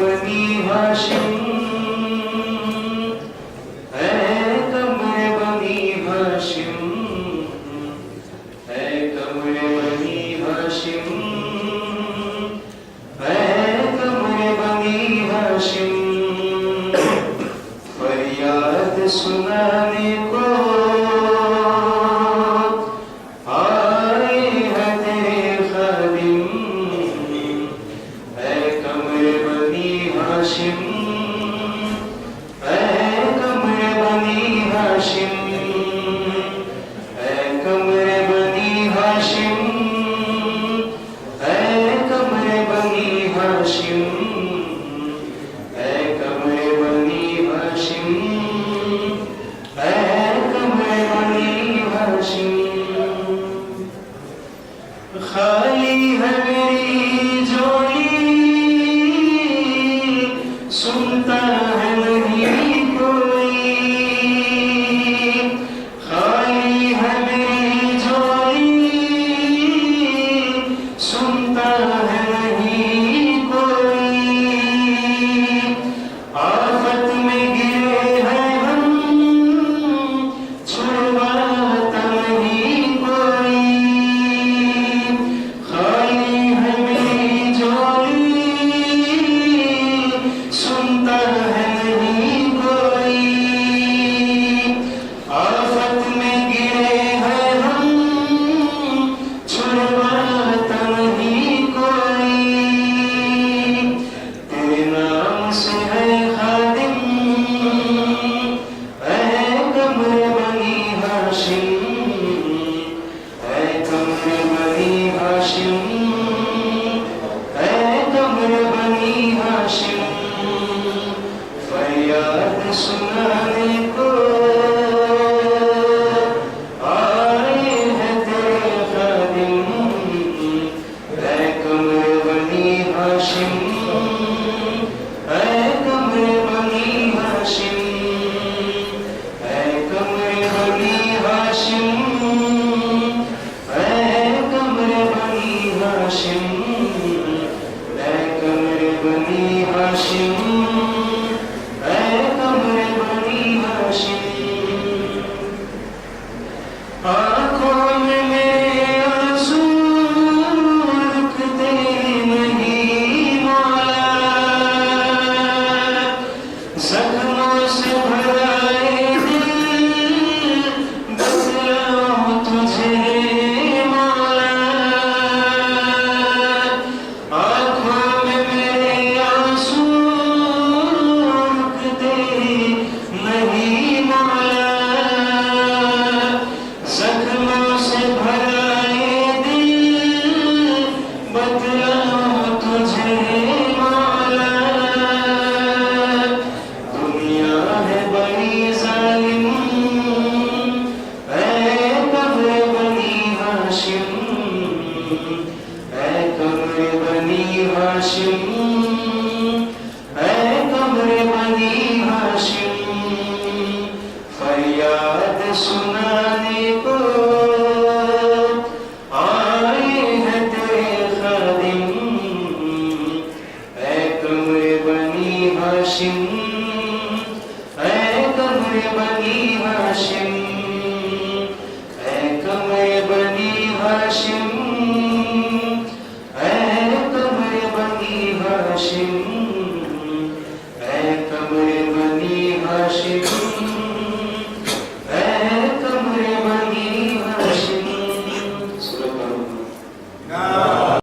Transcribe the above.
बनी हाशिम, है कमरे बनी हाशिम, है कमरे बनी हाशिम, है कमरे बनी हाशिम। फरियाद सुनाने को आए हैं तेरे खादिम, है कमरे बनी हाशिम, है कमरे बनी हाशिम, है कमरे बनी हाशिम, है कमरे बनी हाशिम, है कमरे बनी हाशिम, है कमरे बनी हाशिम। खाली है मेरी झोली, सुनता है नहीं कोई, खाली है मेरी झोली, सुनता है नहीं कोई। आफत में गिरे हैं हम, छुड़वाता नहीं कोई। खाली है मेरी झोली, सुनता है नहीं कोई। आफत में गिरे हैं हम, छुड़वाता नहीं कोई। तेरे नाम से है खादिम, है कमरे बनी हाशिम, है कमरे बनी हाशिम, है कमरे बनी हाशिम। फरियाद सुनाने को आए हैं तेरे खादिम, है कमरे बनी हाशिम, है कमरे बनी हाशिम, है कमरे बनी हाशिम, है कमरे बनी हाशिम, है कमरे बनी हाशिम, है कमरे बनी हाशिम। आँखों में मेरे आंसू रुकते नहीं मौला, ज़ख्मों से भरा ये दिल बतलाऊं तुझे मौला। आँखों में मेरे आंसू रुकते नहीं मौला, ज़ख्मों से भरा ये दिल बतलाऊं तुझे मौला। दुनिया है बड़ी जालिम, है कमरे बनी हाशिम, है कमरे बनी हाशिम, है कमरे बनी हाशिम। फरियाद सुनाने को आए हैं तेरे खादिम, है कमरे बनी हाशिम, है कमरे बनी हाशिम।